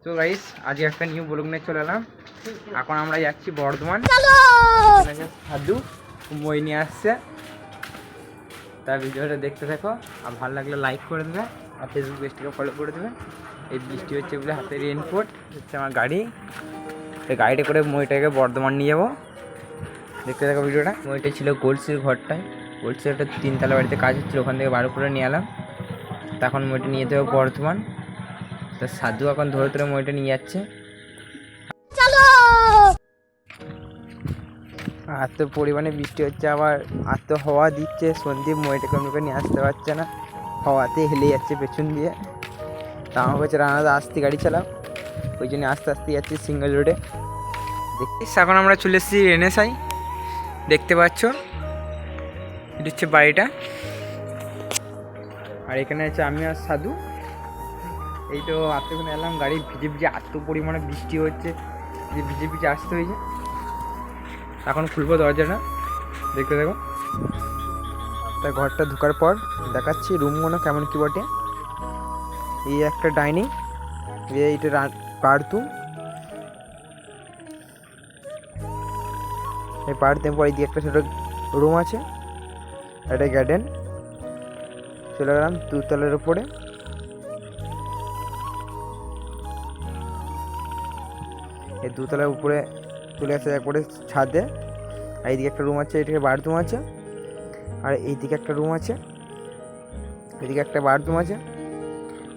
তো গাইস আজকে একটা নিউ ব্লগ নিয়ে চলে এলাম। এখন আমরা যাচ্ছি বর্ধমান। সাধু মই নিয়ে আসছে, তার ভিডিওটা দেখতে থাকো। আর ভালো লাগলে লাইক করে দেবে আর ফেসবুক পেজটাকে ফলো করে দেবে। এই বৃষ্টি হচ্ছে বলে হাতে রেইনকোট হচ্ছে আমার গাড়ি। এই গাড়িটা করে মইটাকে বর্ধমান নিয়ে যাবো। দেখতে থাকো ভিডিওটা। মইটা ছিল গোলসির ঘরটায়, গোলসির একটা 3 তলা বাড়িতে কাজ হচ্ছিলো, ওখান থেকে বার করে নিয়ে এলাম। তখন মইটা নিয়ে যেতে হবে বর্ধমান। তো সাধু এখন ধরে ধরে মইটা নিয়ে যাচ্ছে। এত পরিমাণে বৃষ্টি হচ্ছে, আবার এত হাওয়া দিচ্ছে। সন্দীপ মইটাকে আমাকে নিয়ে আসতে পারছে না, হাওয়াতে হেলে যাচ্ছে পেছন দিয়ে। তা আমার কাছে রানাদা আস্তে গাড়ি চালাও, ওই জন্য আস্তে আস্তে যাচ্ছি সিঙ্গেল রোডে। দেখছিস এখন আমরা চলে এসেছি এনএসআই, দেখতে পাচ্ছ এটা হচ্ছে বাড়িটা। আর এখানে আছে আমি আর সাধু। এই তো এতক্ষণ এলাম, গাড়ি ভিজে ভিজে এত পরিমাণে বৃষ্টি হচ্ছে যে ভিজে ভিজে আসতে হয়েছে। এখন খুলবো দরজাটা, দেখতে দেখো। তা ঘরটা ঢোকার পর দেখাচ্ছি রুমগুলো কেমন কি বটে। এই একটা ডাইনিং, এইটা বাথরুম, এই বাথরুম পর এই দিয়ে একটা ছোটো রুম আছে, একটা গার্ডেন। চলে গেলাম 2 তলার উপরে। এই 2 তলার উপরে চলে আসে একবারে ছাদে। আর এইদিকে একটা রুম আছে, এদিকে বাথরুম আছে। আর এইদিকে একটা রুম আছে, এদিকে একটা বাথরুম আছে।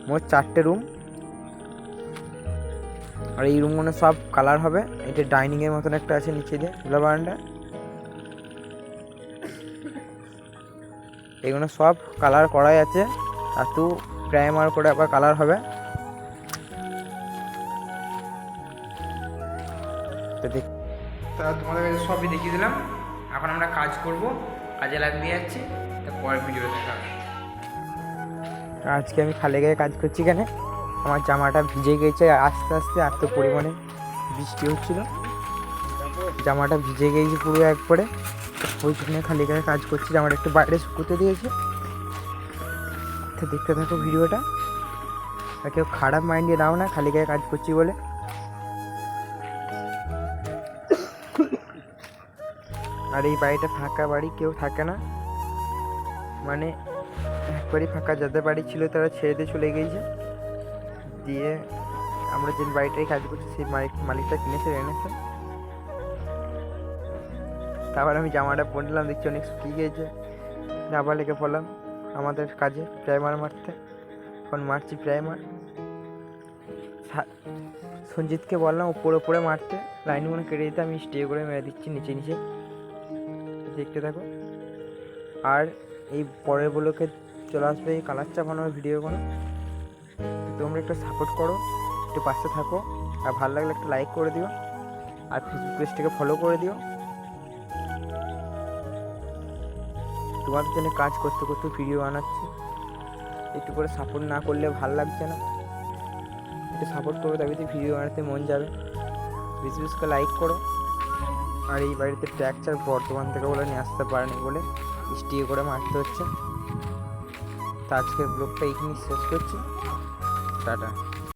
মোট 4টে রুম। আর এই রুমগুলো সব কালার হবে। এটা ডাইনিংয়ের মতন একটা আছে নিচে দিয়ে খোলা বারান্দা। এগুলো সব কালার করাই আছে, আর তো প্রাইমার করে আবার কালার হবে। তা তোমাদের কাছে সবই দেখিয়ে দিলাম। এখন আমরা কাজ করব, কাজে লাগতে যাচ্ছি। পরের ভিডিও দেখা হবে। আজকে আমি খালি গায়ে কাজ করছি, কেন আমার জামাটা ভিজে গেছে আস্তে আস্তে, এত পরিমাণে বৃষ্টি হচ্ছিল, জামাটা ভিজে গেছে পুরো একবারে। ওই জন্য খালি গায়ে কাজ করছি, জামাটা একটু বাইরে শুকোতে দিয়েছে। তো দেখতে থাকো ভিডিওটা, আর কেউ খারাপ মাইন্ডে নাও না খালি গায়ে কাজ করছি বলে। আর এই বাড়িটা ফাঁকা বাড়ি, কেউ থাকে না, মানে একবারই ফাঁকা। যাদের বাড়ি ছিল তারা ছেড়ে দিয়ে চলে গিয়েছে। দিয়ে আমরা যে বাড়িটাই কাজ করছি সেই মালিকটা কিনেছে এনেছে। তারপর আমি জামাটা পরলাম, দেখছি অনেক শুকিয়ে গিয়েছে। আবার লেগে পড়লাম আমাদের কাজে প্রাইমার মারতে। এখন মারছি প্রাইমার। সঞ্জিতকে বললাম উপরে উপরে মারতে, লাইনগুলো কেটে দিতে। আমি স্টে করে মেরে দিচ্ছি নিচে নিচে, দেখতে থাকো। আর এই পরের ব্লকে চলে আসবে এই কালার চাপানোর ভিডিওগুলো। তোমরা একটু সাপোর্ট করো, একটু পাশে থাকো। আর ভালো লাগলে একটা লাইক করে দিও, আর ফেসবুক পেজটাকে ফলো করে দিও। তোমাদের জন্য কাজ করতে করতে ভিডিও বানাচ্ছি, একটু করে সাপোর্ট না করলে ভালো লাগছে না। একটু সাপোর্ট করবে, তবে তো ভিডিও বানাতে মন যাবে। বেশি বেশি করে লাইক করো। আর এই বাড়িতে ট্র্যাকচার বর্ধমান থেকে বলে নিয়ে আসতে পারেনি বলে স্টে করে মারতে হচ্ছে। তো আজকের ব্লগটা এইখানে শেষ করছি, টাটা।